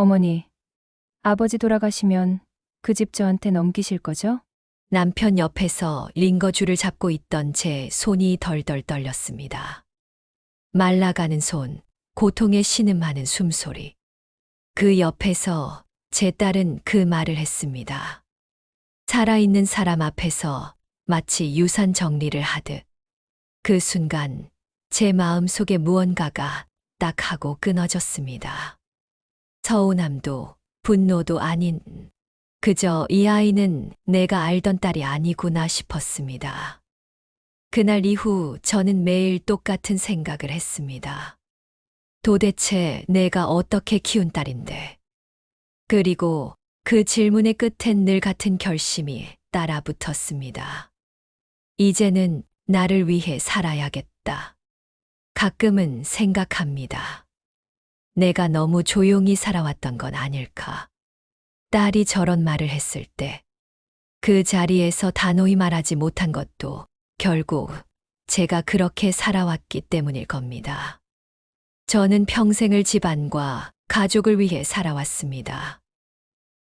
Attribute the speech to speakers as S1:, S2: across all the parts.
S1: 어머니, 아버지 돌아가시면 그 집 저한테 넘기실 거죠?
S2: 남편 옆에서 링거줄을 잡고 있던 제 손이 덜덜 떨렸습니다. 말라가는 손, 고통에 신음하는 숨소리. 그 옆에서 제 딸은 그 말을 했습니다. 살아있는 사람 앞에서 마치 유산 정리를 하듯. 그 순간 제 마음 속에 무언가가 딱 하고 끊어졌습니다. 서운함도 분노도 아닌 그저 이 아이는 내가 알던 딸이 아니구나 싶었습니다. 그날 이후 저는 매일 똑같은 생각을 했습니다. 도대체 내가 어떻게 키운 딸인데. 그리고 그 질문의 끝엔 늘 같은 결심이 따라 붙었습니다. 이제는 나를 위해 살아야겠다. 가끔은 생각합니다. 내가 너무 조용히 살아왔던 건 아닐까. 딸이 저런 말을 했을 때 그 자리에서 단호히 말하지 못한 것도 결국 제가 그렇게 살아왔기 때문일 겁니다. 저는 평생을 집안과 가족을 위해 살아왔습니다.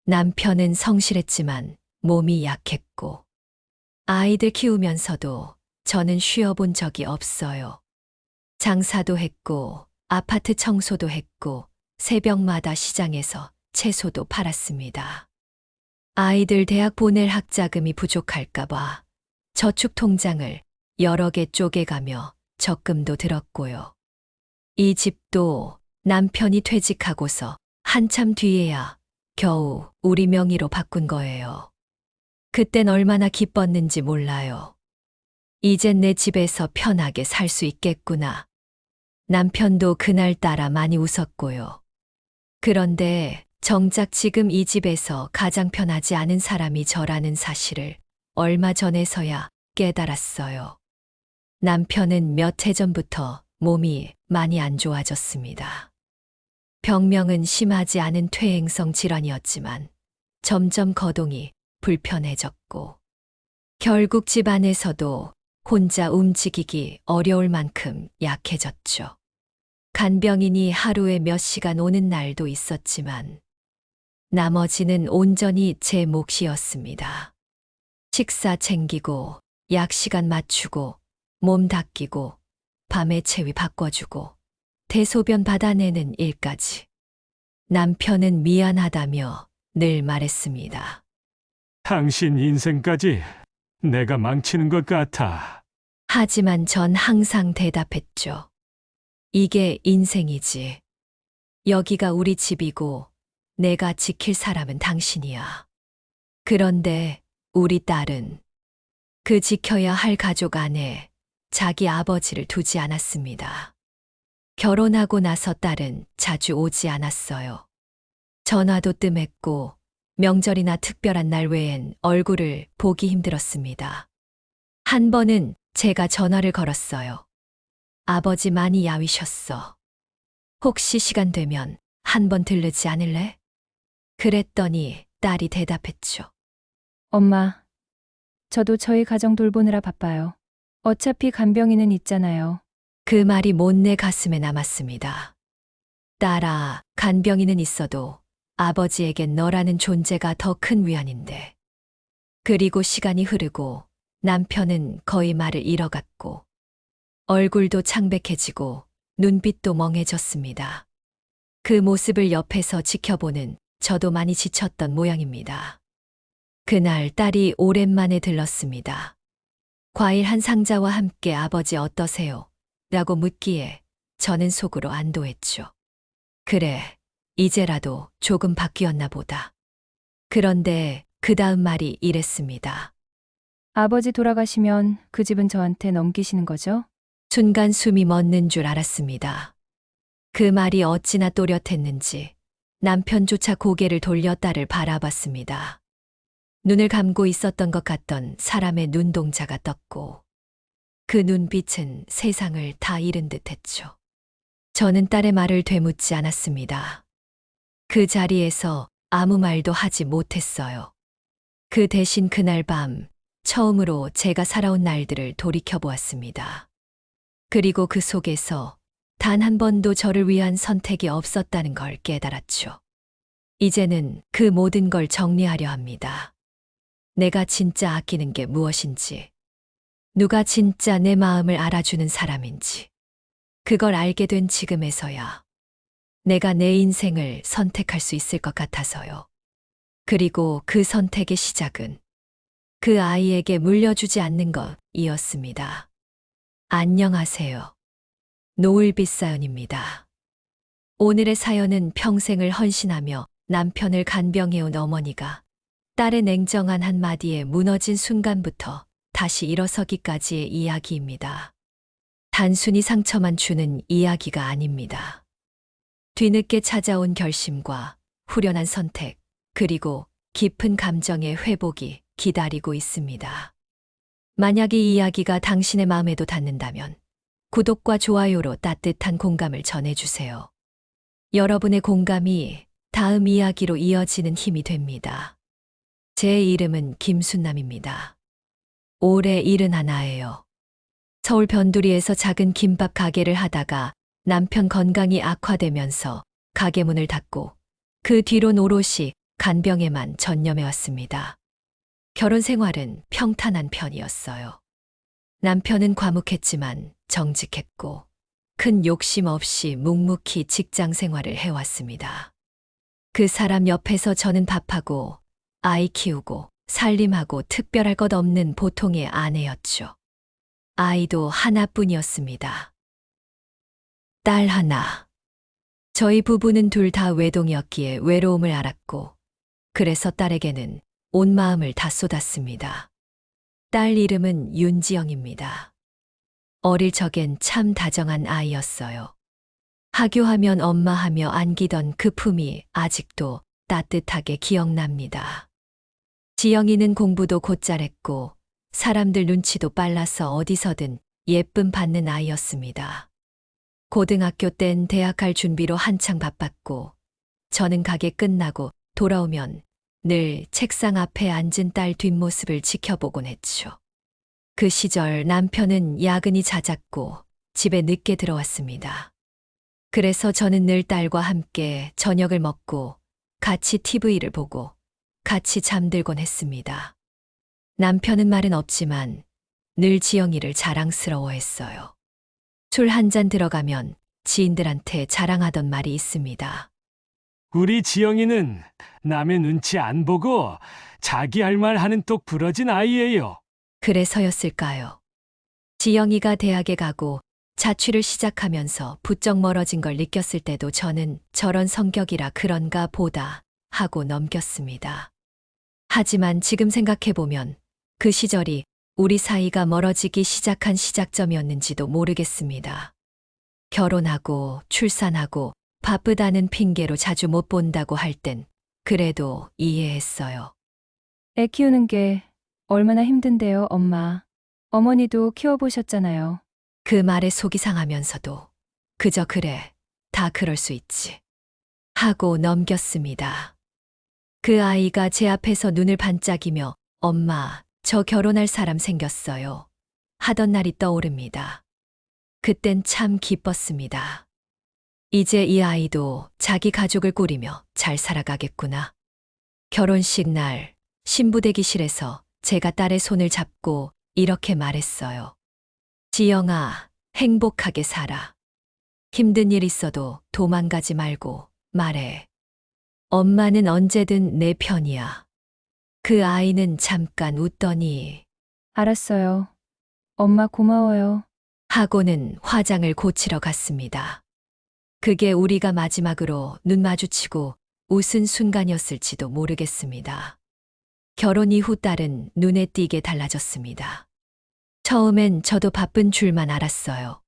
S2: 남편은 성실했지만 몸이 약했고 아이들 키우면서도 저는 쉬어본 적이 없어요. 장사도 했고 아파트 청소도 했고 새벽마다 시장에서 채소도 팔았습니다. 아이들 대학 보낼 학자금이 부족할까봐 저축 통장을 여러 개 쪼개가며 적금도 들었고요. 이 집도 남편이 퇴직하고서 한참 뒤에야 겨우 우리 명의로 바꾼 거예요. 그땐 얼마나 기뻤는지 몰라요. 이젠 내 집에서 편하게 살 수 있겠구나. 남편도 그날따라 많이 웃었고요. 그런데 정작 지금 이 집에서 가장 편하지 않은 사람이 저라는 사실을 얼마 전에서야 깨달았어요. 남편은 몇 해 전부터 몸이 많이 안 좋아졌습니다. 병명은 심하지 않은 퇴행성 질환이었지만 점점 거동이 불편해졌고 결국 집안에서도 혼자 움직이기 어려울 만큼 약해졌죠. 간병인이 하루에 몇 시간 오는 날도 있었지만 나머지는 온전히 제 몫이었습니다. 식사 챙기고 약 시간 맞추고 몸 닦이고 밤에 체위 바꿔주고 대소변 받아내는 일까지. 남편은 미안하다며 늘 말했습니다.
S3: 당신 인생까지 내가 망치는 것 같아.
S2: 하지만 전 항상 대답했죠. 이게 인생이지. 여기가 우리 집이고 내가 지킬 사람은 당신이야. 그런데 우리 딸은 그 지켜야 할 가족 안에 자기 아버지를 두지 않았습니다. 결혼하고 나서 딸은 자주 오지 않았어요. 전화도 뜸했고 명절이나 특별한 날 외엔 얼굴을 보기 힘들었습니다. 한 번은 제가 전화를 걸었어요. 아버지 많이 야위셨어. 혹시 시간 되면 한번 들르지 않을래? 그랬더니 딸이 대답했죠.
S1: 엄마, 저도 저희 가정 돌보느라 바빠요. 어차피 간병인은 있잖아요.
S2: 그 말이 못내 가슴에 남았습니다. 딸아, 간병인은 있어도 아버지에겐 너라는 존재가 더 큰 위안인데. 그리고 시간이 흐르고 남편은 거의 말을 잃어갔고 얼굴도 창백해지고 눈빛도 멍해졌습니다. 그 모습을 옆에서 지켜보는 저도 많이 지쳤던 모양입니다. 그날 딸이 오랜만에 들렀습니다. 과일 한 상자와 함께 아버지 어떠세요? 라고 묻기에 저는 속으로 안도했죠. 그래, 이제라도 조금 바뀌었나 보다. 그런데 그 다음 말이 이랬습니다.
S1: 아버지 돌아가시면 그 집은 저한테 넘기시는 거죠?
S2: 순간 숨이 멎는 줄 알았습니다. 그 말이 어찌나 또렷했는지 남편조차 고개를 돌려 딸을 바라봤습니다. 눈을 감고 있었던 것 같던 사람의 눈동자가 떴고 그 눈빛은 세상을 다 잃은 듯 했죠. 저는 딸의 말을 되묻지 않았습니다. 그 자리에서 아무 말도 하지 못했어요. 그 대신 그날 밤 처음으로 제가 살아온 날들을 돌이켜보았습니다. 그리고 그 속에서 단 한 번도 저를 위한 선택이 없었다는 걸 깨달았죠. 이제는 그 모든 걸 정리하려 합니다. 내가 진짜 아끼는 게 무엇인지, 누가 진짜 내 마음을 알아주는 사람인지, 그걸 알게 된 지금에서야 내가 내 인생을 선택할 수 있을 것 같아서요. 그리고 그 선택의 시작은 그 아이에게 물려주지 않는 것이었습니다. 안녕하세요. 노을빛 사연입니다. 오늘의 사연은 평생을 헌신하며 남편을 간병해온 어머니가 딸의 냉정한 한마디에 무너진 순간부터 다시 일어서기까지의 이야기입니다. 단순히 상처만 주는 이야기가 아닙니다. 뒤늦게 찾아온 결심과 후련한 선택, 그리고 깊은 감정의 회복이 기다리고 있습니다. 만약 이 이야기가 당신의 마음에도 닿는다면 구독과 좋아요로 따뜻한 공감을 전해주세요. 여러분의 공감이 다음 이야기로 이어지는 힘이 됩니다. 제 이름은 김순남입니다. 올해 71예요. 서울 변두리에서 작은 김밥 가게를 하다가 남편 건강이 악화되면서 가게 문을 닫고 그 뒤론 오롯이 간병에만 전념해왔습니다. 결혼 생활은 평탄한 편이었어요. 남편은 과묵했지만 정직했고 큰 욕심 없이 묵묵히 직장 생활을 해왔습니다. 그 사람 옆에서 저는 밥하고 아이 키우고 살림하고 특별할 것 없는 보통의 아내였죠. 아이도 하나뿐이었습니다. 딸 하나. 저희 부부는 둘 다 외동이었기에 외로움을 알았고, 그래서 딸에게는 온 마음을 다 쏟았습니다. 딸 이름은 윤지영입니다. 어릴 적엔 참 다정한 아이였어요. 하교하면 엄마 하며 안기던 그 품이 아직도 따뜻하게 기억납니다. 지영이는 공부도 곧잘했고 사람들 눈치도 빨라서 어디서든 예쁨 받는 아이였습니다. 고등학교 땐 대학 갈 준비로 한창 바빴고 저는 가게 끝나고 돌아오면 늘 책상 앞에 앉은 딸 뒷모습을 지켜보곤 했죠. 그 시절 남편은 야근이 잦았고 집에 늦게 들어왔습니다. 그래서 저는 늘 딸과 함께 저녁을 먹고 같이 TV를 보고 같이 잠들곤 했습니다. 남편은 말은 없지만 늘 지영이를 자랑스러워했어요. 술 한 잔 들어가면 지인들한테 자랑하던 말이 있습니다.
S3: 우리 지영이는 남의 눈치 안 보고 자기 할 말 하는 똑 부러진 아이예요.
S2: 그래서였을까요? 지영이가 대학에 가고 자취를 시작하면서 부쩍 멀어진 걸 느꼈을 때도 저는 저런 성격이라 그런가 보다 하고 넘겼습니다. 하지만 지금 생각해보면 그 시절이 우리 사이가 멀어지기 시작한 시작점이었는지도 모르겠습니다. 결혼하고 출산하고 바쁘다는 핑계로 자주 못 본다고 할 땐 그래도 이해했어요.
S1: 애 키우는 게 얼마나 힘든데요, 엄마. 어머니도 키워보셨잖아요.
S2: 그 말에 속이 상하면서도 그저 그래, 다 그럴 수 있지 하고 넘겼습니다. 그 아이가 제 앞에서 눈을 반짝이며 엄마, 저 결혼할 사람 생겼어요 하던 날이 떠오릅니다. 그땐 참 기뻤습니다. 이제 이 아이도 자기 가족을 꾸리며 잘 살아가겠구나. 결혼식 날 신부 대기실에서 제가 딸의 손을 잡고 이렇게 말했어요. 지영아, 행복하게 살아. 힘든 일 있어도 도망가지 말고 말해. 엄마는 언제든 내 편이야. 그 아이는 잠깐 웃더니
S1: 알았어요. 엄마 고마워요.
S2: 하고는 화장을 고치러 갔습니다. 그게 우리가 마지막으로 눈 마주치고 웃은 순간이었을지도 모르겠습니다. 결혼 이후 딸은 눈에 띄게 달라졌습니다. 처음엔 저도 바쁜 줄만 알았어요.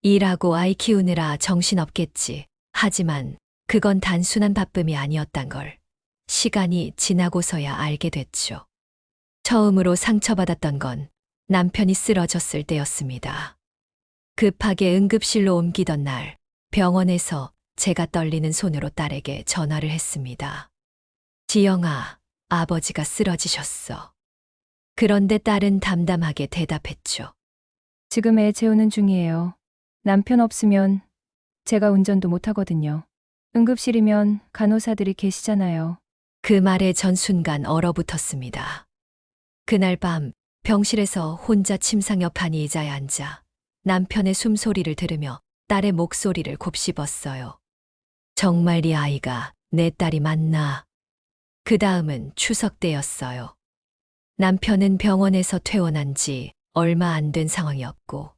S2: 일하고 아이 키우느라 정신없겠지. 하지만 그건 단순한 바쁨이 아니었단 걸 시간이 지나고서야 알게 됐죠. 처음으로 상처받았던 건 남편이 쓰러졌을 때였습니다. 급하게 응급실로 옮기던 날 병원에서 제가 떨리는 손으로 딸에게 전화를 했습니다. 지영아, 아버지가 쓰러지셨어. 그런데 딸은 담담하게 대답했죠.
S1: 지금 애 재우는 중이에요. 남편 없으면 제가 운전도 못하거든요. 응급실이면 간호사들이 계시잖아요.
S2: 그 말에 전 순간 얼어붙었습니다. 그날 밤 병실에서 혼자 침상 옆 한 의자에 앉아 남편의 숨소리를 들으며 딸의 목소리를 곱씹었어요. 정말 이 아이가 내 딸이 맞나? 그 다음은 추석 때였어요. 남편은 병원에서 퇴원한 지 얼마 안 된 상황이었고,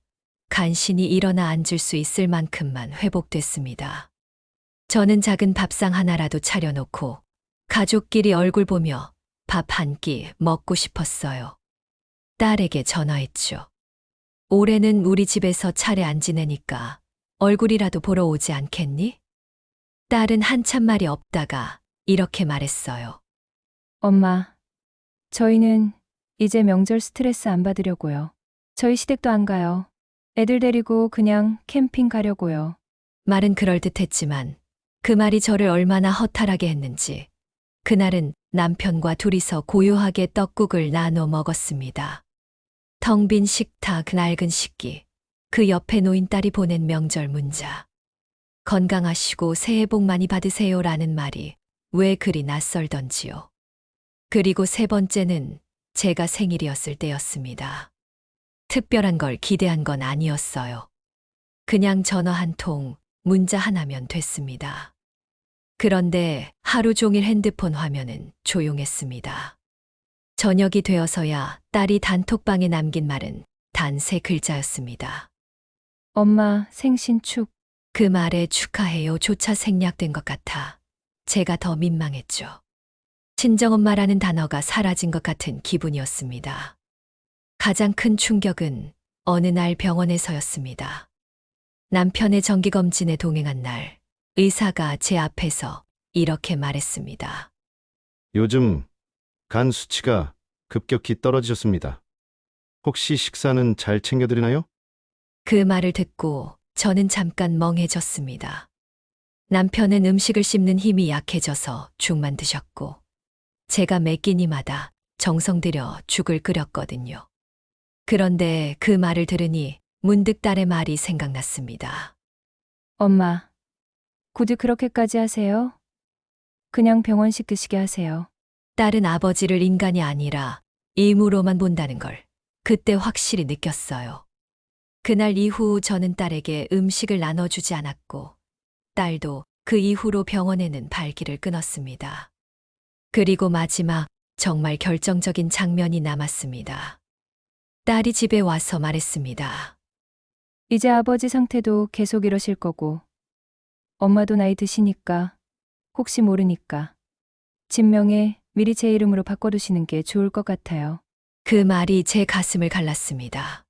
S2: 간신히 일어나 앉을 수 있을 만큼만 회복됐습니다. 저는 작은 밥상 하나라도 차려놓고 가족끼리 얼굴 보며 밥 한 끼 먹고 싶었어요. 딸에게 전화했죠. 올해는 우리 집에서 차례 안 지내니까 얼굴이라도 보러 오지 않겠니? 딸은 한참 말이 없다가 이렇게 말했어요.
S1: 엄마, 저희는 이제 명절 스트레스 안 받으려고요. 저희 시댁도 안 가요. 애들 데리고 그냥 캠핑 가려고요.
S2: 말은 그럴듯했지만 그 말이 저를 얼마나 허탈하게 했는지 그날은 남편과 둘이서 고요하게 떡국을 나눠 먹었습니다. 텅 빈 식탁, 낡은 식기, 그 옆에 놓인 딸이 보낸 명절 문자. 건강하시고 새해 복 많이 받으세요라는 말이 왜 그리 낯설던지요. 그리고 세 번째는 제가 생일이었을 때였습니다. 특별한 걸 기대한 건 아니었어요. 그냥 전화 한 통, 문자 하나면 됐습니다. 그런데 하루 종일 핸드폰 화면은 조용했습니다. 저녁이 되어서야 딸이 단톡방에 남긴 말은 단 3글자였습니다.
S1: 엄마 생신 축.
S2: 그 말에 축하해요조차 생략된 것 같아 제가 더 민망했죠. 친정엄마라는 단어가 사라진 것 같은 기분이었습니다. 가장 큰 충격은 어느 날 병원에서였습니다. 남편의 정기검진에 동행한 날, 의사가 제 앞에서 이렇게 말했습니다.
S4: 요즘 간 수치가 급격히 떨어지셨습니다. 혹시 식사는 잘 챙겨드리나요?
S2: 그 말을 듣고 저는 잠깐 멍해졌습니다. 남편은 음식을 씹는 힘이 약해져서 죽만 드셨고, 제가 매 끼니마다 정성 들여 죽을 끓였거든요. 그런데 그 말을 들으니 문득 딸의 말이 생각났습니다.
S1: 엄마, 굳이 그렇게까지 하세요? 그냥 병원식 드시게 하세요.
S2: 딸은 아버지를 인간이 아니라 임무로만 본다는 걸 그때 확실히 느꼈어요. 그날 이후 저는 딸에게 음식을 나눠주지 않았고, 딸도 그 이후로 병원에는 발길을 끊었습니다. 그리고 마지막 정말 결정적인 장면이 남았습니다. 딸이 집에 와서 말했습니다.
S1: 이제 아버지 상태도 계속 이러실 거고, 엄마도 나이 드시니까, 혹시 모르니까, 진명에 미리 제 이름으로 바꿔두시는 게 좋을 것 같아요.
S2: 그 말이 제 가슴을 갈랐습니다.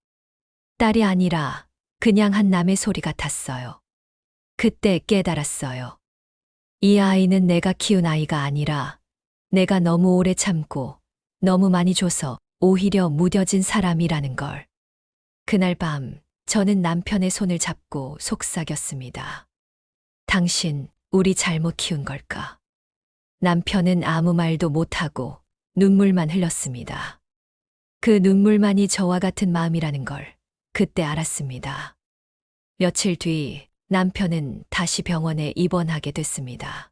S2: 딸이 아니라 그냥 한 남의 소리 같았어요. 그때 깨달았어요. 이 아이는 내가 키운 아이가 아니라 내가 너무 오래 참고 너무 많이 줘서 오히려 무뎌진 사람이라는 걸. 그날 밤 저는 남편의 손을 잡고 속삭였습니다. 당신, 우리 잘못 키운 걸까? 남편은 아무 말도 못하고 눈물만 흘렸습니다. 그 눈물만이 저와 같은 마음이라는 걸 그때 알았습니다. 며칠 뒤 남편은 다시 병원에 입원하게 됐습니다.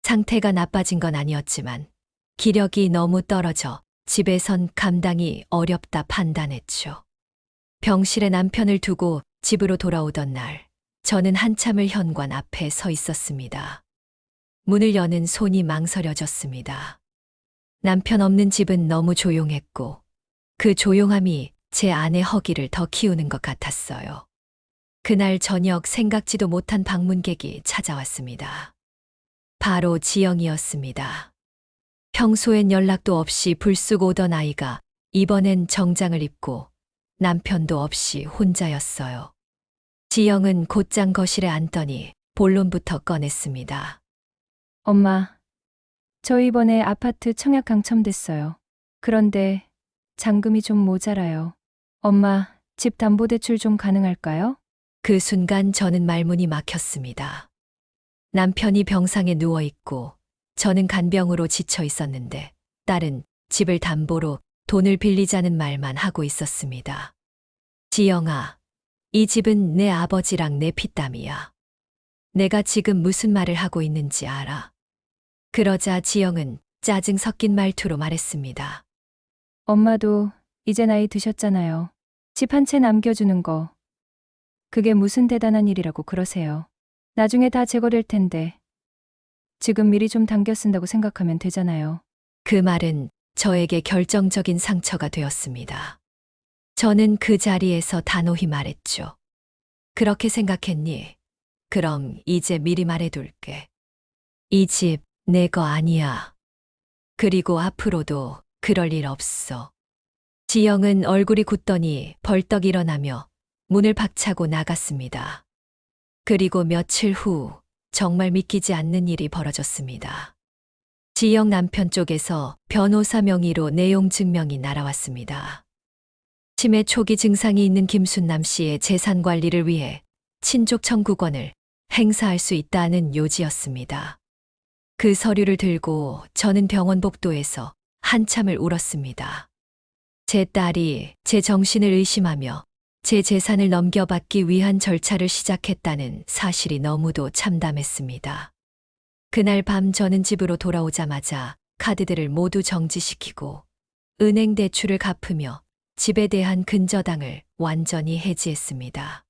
S2: 상태가 나빠진 건 아니었지만 기력이 너무 떨어져 집에선 감당이 어렵다 판단했죠. 병실에 남편을 두고 집으로 돌아오던 날, 저는 한참을 현관 앞에 서 있었습니다. 문을 여는 손이 망설여졌습니다. 남편 없는 집은 너무 조용했고, 그 조용함이 제 안의 허기를 더 키우는 것 같았어요. 그날 저녁 생각지도 못한 방문객이 찾아왔습니다. 바로 지영이었습니다. 평소엔 연락도 없이 불쑥 오던 아이가 이번엔 정장을 입고 남편도 없이 혼자였어요. 지영은 곧장 거실에 앉더니 본론부터 꺼냈습니다.
S1: 엄마, 저 이번에 아파트 청약 당첨됐어요. 그런데 잔금이 좀 모자라요. 엄마, 집 담보대출 좀 가능할까요?
S2: 그 순간 저는 말문이 막혔습니다. 남편이 병상에 누워있고 저는 간병으로 지쳐 있었는데 딸은 집을 담보로 돈을 빌리자는 말만 하고 있었습니다. 지영아, 이 집은 내 아버지랑 내 피땀이야. 내가 지금 무슨 말을 하고 있는지 알아. 그러자 지영은 짜증 섞인 말투로 말했습니다.
S1: 엄마도 이제 나이 드셨잖아요. 집 한 채 남겨주는 거. 그게 무슨 대단한 일이라고 그러세요. 나중에 다 제거될 텐데. 지금 미리 좀 당겨 쓴다고 생각하면 되잖아요.
S2: 그 말은 저에게 결정적인 상처가 되었습니다. 저는 그 자리에서 단호히 말했죠. 그렇게 생각했니? 그럼 이제 미리 말해둘게. 이 집 내 거 아니야. 그리고 앞으로도 그럴 일 없어. 지영은 얼굴이 굳더니 벌떡 일어나며 문을 박차고 나갔습니다. 그리고 며칠 후 정말 믿기지 않는 일이 벌어졌습니다. 지영 남편 쪽에서 변호사 명의로 내용 증명이 날아왔습니다. 치매 초기 증상이 있는 김순남 씨의 재산 관리를 위해 친족 청구권을 행사할 수 있다는 요지였습니다. 그 서류를 들고 저는 병원 복도에서 한참을 울었습니다. 제 딸이 제 정신을 의심하며 제 재산을 넘겨받기 위한 절차를 시작했다는 사실이 너무도 참담했습니다. 그날 밤 저는 집으로 돌아오자마자 카드들을 모두 정지시키고 은행 대출을 갚으며 집에 대한 근저당을 완전히 해지했습니다.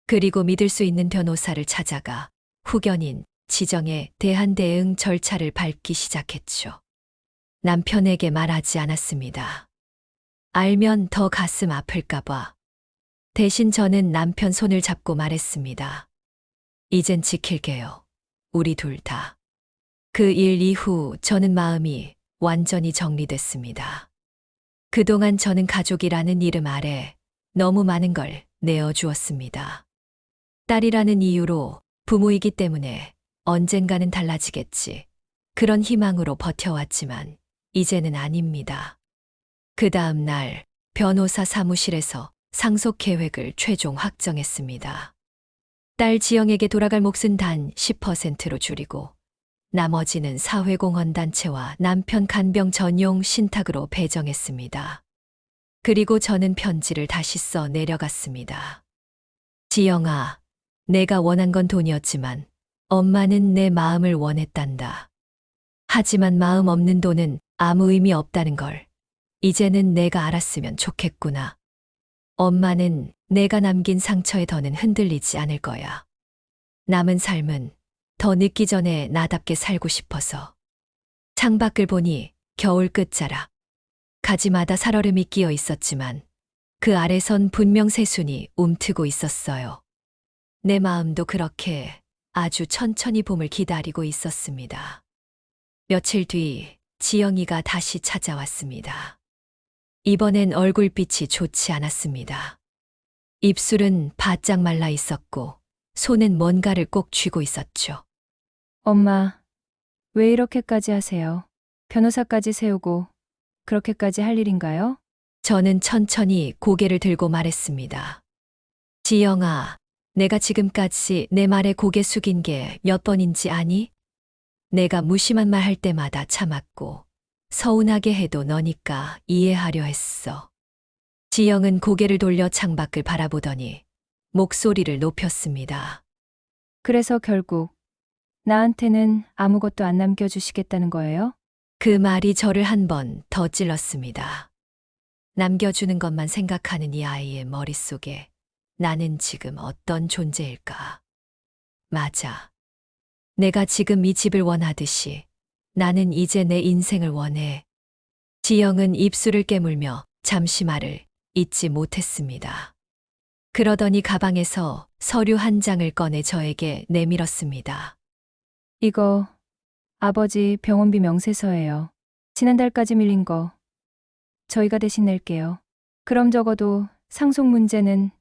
S2: 그리고 믿을 수 있는 변호사를 찾아가 후견인 지정에 대한 대응 절차를 밟기 시작했죠. 남편에게 말하지 않았습니다. 알면 더 가슴 아플까봐. 대신 저는 남편 손을 잡고 말했습니다. 이젠 지킬게요. 우리 둘 다. 그 일 이후 저는 마음이 완전히 정리됐습니다. 그동안 저는 가족이라는 이름 아래 너무 많은 걸 내어주었습니다. 딸이라는 이유로 부모이기 때문에 언젠가는 달라지겠지. 그런 희망으로 버텨왔지만 이제는 아닙니다. 그 다음 날 변호사 사무실에서 상속 계획을 최종 확정했습니다. 딸 지영에게 돌아갈 몫은 단 10%로 줄이고 나머지는 사회공헌단체와 남편 간병 전용 신탁으로 배정했습니다. 그리고 저는 편지를 다시 써 내려갔습니다. 지영아, 내가 원한 건 돈이었지만 엄마는 내 마음을 원했단다. 하지만 마음 없는 돈은 아무 의미 없다는 걸 이제는 내가 알았으면 좋겠구나. 엄마는 내가 남긴 상처에 더는 흔들리지 않을 거야. 남은 삶은 더 늦기 전에 나답게 살고 싶어서. 창밖을 보니 겨울 끝자락. 가지마다 살얼음이 끼어 있었지만 그 아래선 분명 새순이 움트고 있었어요. 내 마음도 그렇게 아주 천천히 봄을 기다리고 있었습니다. 며칠 뒤 지영이가 다시 찾아왔습니다. 이번엔 얼굴빛이 좋지 않았습니다. 입술은 바짝 말라 있었고 손은 뭔가를 꼭 쥐고 있었죠.
S1: 엄마, 왜 이렇게까지 하세요? 변호사까지 세우고 그렇게까지 할 일인가요?
S2: 저는 천천히 고개를 들고 말했습니다. 지영아, 내가 지금까지 내 말에 고개 숙인 게 몇 번인지 아니? 내가 무심한 말 할 때마다 참았고 서운하게 해도 너니까 이해하려 했어. 지영은 고개를 돌려 창밖을 바라보더니 목소리를 높였습니다.
S1: 그래서 결국 나한테는 아무것도 안 남겨주시겠다는 거예요?
S2: 그 말이 저를 한 번 더 찔렀습니다. 남겨주는 것만 생각하는 이 아이의 머릿속에 나는 지금 어떤 존재일까? 맞아. 내가 지금 이 집을 원하듯이 나는 이제 내 인생을 원해. 지영은 입술을 깨물며 잠시 말을 잇지 못했습니다. 그러더니 가방에서 서류 한 장을 꺼내 저에게 내밀었습니다.
S1: 이거 아버지 병원비 명세서예요. 지난달까지 밀린 거 저희가 대신 낼게요. 그럼 적어도 상속 문제는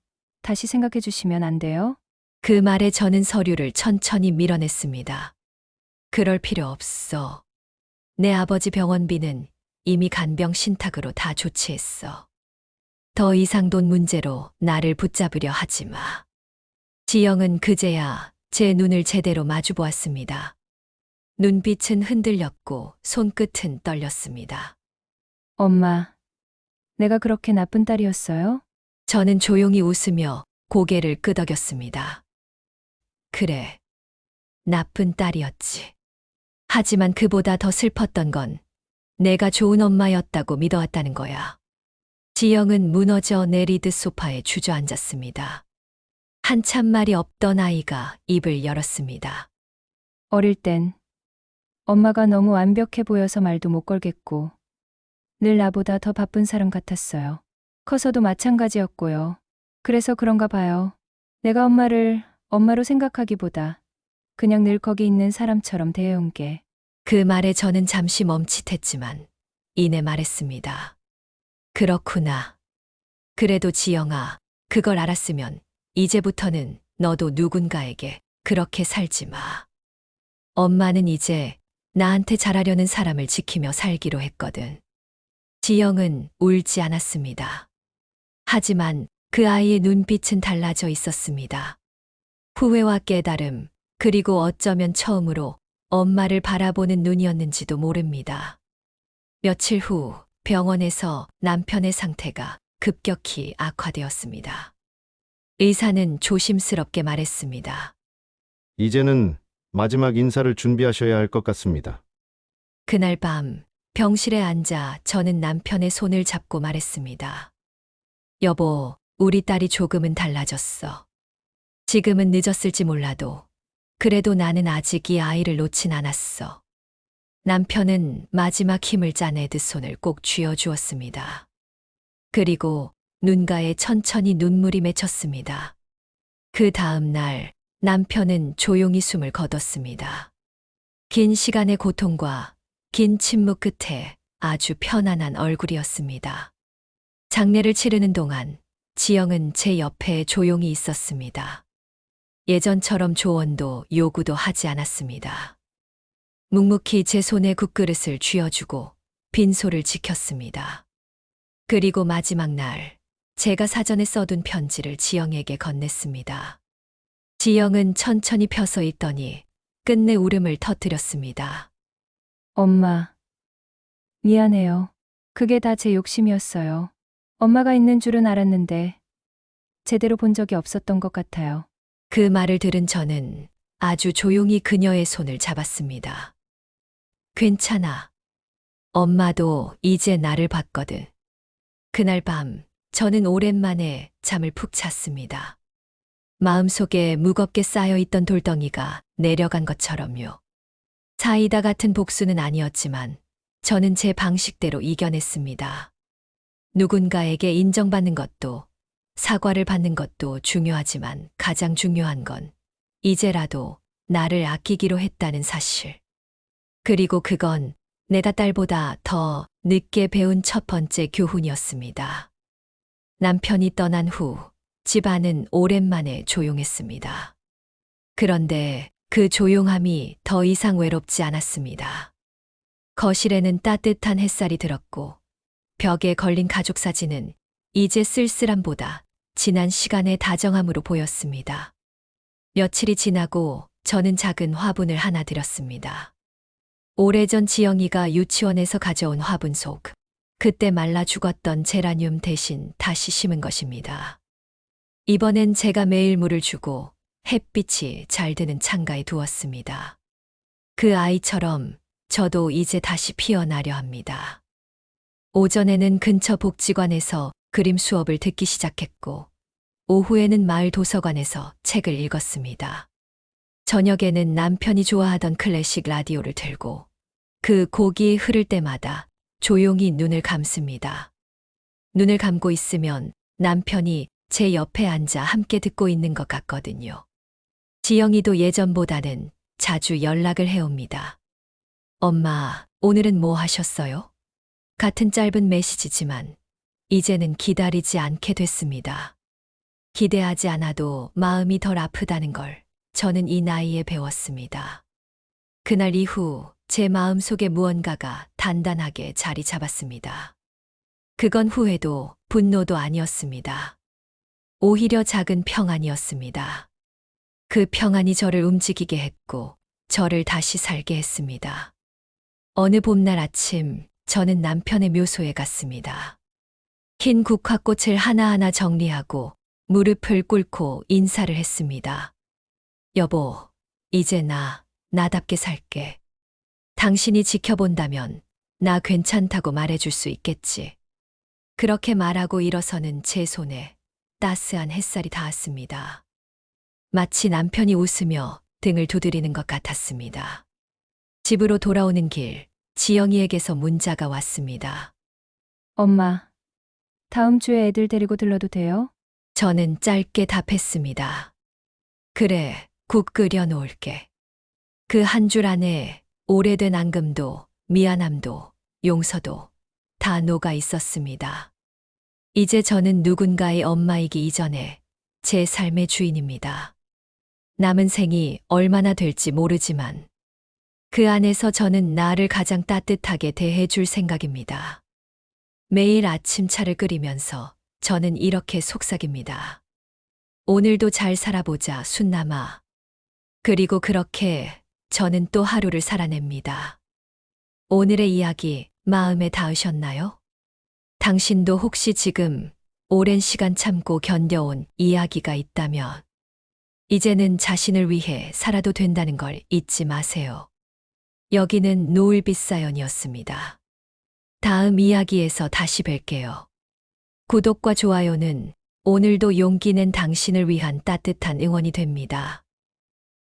S1: 다시 생각해 주시면 안 돼요?
S2: 그 말에 저는 서류를 천천히 밀어냈습니다. 그럴 필요 없어. 내 아버지 병원비는 이미 간병 신탁으로 다 조치했어. 더 이상 돈 문제로 나를 붙잡으려 하지 마. 지영은 그제야 제 눈을 제대로 마주 보았습니다. 눈빛은 흔들렸고 손끝은 떨렸습니다.
S1: 엄마, 내가 그렇게 나쁜 딸이었어요?
S2: 저는 조용히 웃으며 고개를 끄덕였습니다. 그래, 나쁜 딸이었지. 하지만 그보다 더 슬펐던 건 내가 좋은 엄마였다고 믿어왔다는 거야. 지영은 무너져 내리듯 소파에 주저앉았습니다. 한참 말이 없던 아이가 입을 열었습니다.
S1: 어릴 땐 엄마가 너무 완벽해 보여서 말도 못 걸겠고, 늘 나보다 더 바쁜 사람 같았어요. 커서도 마찬가지였고요. 그래서 그런가 봐요. 내가 엄마를 엄마로 생각하기보다 그냥 늘 거기 있는 사람처럼 대해온 게.
S2: 그 말에 저는 잠시 멈칫했지만 이내 말했습니다. 그렇구나. 그래도 지영아, 그걸 알았으면 이제부터는 너도 누군가에게 그렇게 살지 마. 엄마는 이제 나한테 잘하려는 사람을 지키며 살기로 했거든. 지영은 울지 않았습니다. 하지만 그 아이의 눈빛은 달라져 있었습니다. 후회와 깨달음, 그리고 어쩌면 처음으로 엄마를 바라보는 눈이었는지도 모릅니다. 며칠 후 병원에서 남편의 상태가 급격히 악화되었습니다. 의사는 조심스럽게 말했습니다.
S4: 이제는 마지막 인사를 준비하셔야 할 것 같습니다.
S2: 그날 밤 병실에 앉아 저는 남편의 손을 잡고 말했습니다. 여보, 우리 딸이 조금은 달라졌어. 지금은 늦었을지 몰라도 그래도 나는 아직 이 아이를 놓진 않았어. 남편은 마지막 힘을 짜내듯 손을 꼭 쥐어주었습니다. 그리고 눈가에 천천히 눈물이 맺혔습니다. 그 다음 날 남편은 조용히 숨을 거뒀습니다. 긴 시간의 고통과 긴 침묵 끝에 아주 편안한 얼굴이었습니다. 장례를 치르는 동안 지영은 제 옆에 조용히 있었습니다. 예전처럼 조언도 요구도 하지 않았습니다. 묵묵히 제 손에 국그릇을 쥐어주고 빈소를 지켰습니다. 그리고 마지막 날 제가 사전에 써둔 편지를 지영에게 건넸습니다. 지영은 천천히 펴서 있더니 끝내 울음을 터뜨렸습니다.
S1: 엄마, 미안해요. 그게 다 제 욕심이었어요. 엄마가 있는 줄은 알았는데 제대로 본 적이 없었던 것 같아요.
S2: 그 말을 들은 저는 아주 조용히 그녀의 손을 잡았습니다. 괜찮아. 엄마도 이제 나를 봤거든. 그날 밤 저는 오랜만에 잠을 푹 잤습니다. 마음속에 무겁게 쌓여있던 돌덩이가 내려간 것처럼요. 사이다 같은 복수는 아니었지만 저는 제 방식대로 이겨냈습니다. 누군가에게 인정받는 것도 사과를 받는 것도 중요하지만 가장 중요한 건 이제라도 나를 아끼기로 했다는 사실. 그리고 그건 내가 딸보다 더 늦게 배운 첫 번째 교훈이었습니다. 남편이 떠난 후 집안은 오랜만에 조용했습니다. 그런데 그 조용함이 더 이상 외롭지 않았습니다. 거실에는 따뜻한 햇살이 들었고 벽에 걸린 가족 사진은 이제 쓸쓸함보다 지난 시간의 다정함으로 보였습니다. 며칠이 지나고 저는 작은 화분을 하나 들였습니다. 오래전 지영이가 유치원에서 가져온 화분 속, 그때 말라 죽었던 제라늄 대신 다시 심은 것입니다. 이번엔 제가 매일 물을 주고 햇빛이 잘 드는 창가에 두었습니다. 그 아이처럼 저도 이제 다시 피어나려 합니다. 오전에는 근처 복지관에서 그림 수업을 듣기 시작했고, 오후에는 마을 도서관에서 책을 읽었습니다. 저녁에는 남편이 좋아하던 클래식 라디오를 틀고 그 곡이 흐를 때마다 조용히 눈을 감습니다. 눈을 감고 있으면 남편이 제 옆에 앉아 함께 듣고 있는 것 같거든요. 지영이도 예전보다는 자주 연락을 해옵니다. 엄마, 오늘은 뭐 하셨어요? 같은 짧은 메시지지만 이제는 기다리지 않게 됐습니다. 기대하지 않아도 마음이 덜 아프다는 걸 저는 이 나이에 배웠습니다. 그날 이후 제 마음속에 무언가가 단단하게 자리 잡았습니다. 그건 후회도 분노도 아니었습니다. 오히려 작은 평안이었습니다. 그 평안이 저를 움직이게 했고 저를 다시 살게 했습니다. 어느 봄날 아침 저는 남편의 묘소에 갔습니다. 흰 국화꽃을 하나하나 정리하고 무릎을 꿇고 인사를 했습니다. 여보, 이제 나답게 살게. 당신이 지켜본다면 나 괜찮다고 말해줄 수 있겠지. 그렇게 말하고 일어서는 제 손에 따스한 햇살이 닿았습니다. 마치 남편이 웃으며 등을 두드리는 것 같았습니다. 집으로 돌아오는 길, 지영이에게서 문자가 왔습니다.
S1: 엄마, 다음 주에 애들 데리고 들러도 돼요?
S2: 저는 짧게 답했습니다. 그래, 국 끓여 놓을게. 그 한 줄 안에 오래된 앙금도, 미안함도, 용서도 다 녹아 있었습니다. 이제 저는 누군가의 엄마이기 이전에 제 삶의 주인입니다. 남은 생이 얼마나 될지 모르지만 그 안에서 저는 나를 가장 따뜻하게 대해줄 생각입니다. 매일 아침 차를 끓이면서 저는 이렇게 속삭입니다. 오늘도 잘 살아보자, 순남아. 그리고 그렇게 저는 또 하루를 살아냅니다. 오늘의 이야기 마음에 닿으셨나요? 당신도 혹시 지금 오랜 시간 참고 견뎌온 이야기가 있다면 이제는 자신을 위해 살아도 된다는 걸 잊지 마세요. 여기는 노을빛 사연이었습니다. 다음 이야기에서 다시 뵐게요. 구독과 좋아요는 오늘도 용기 낸 당신을 위한 따뜻한 응원이 됩니다.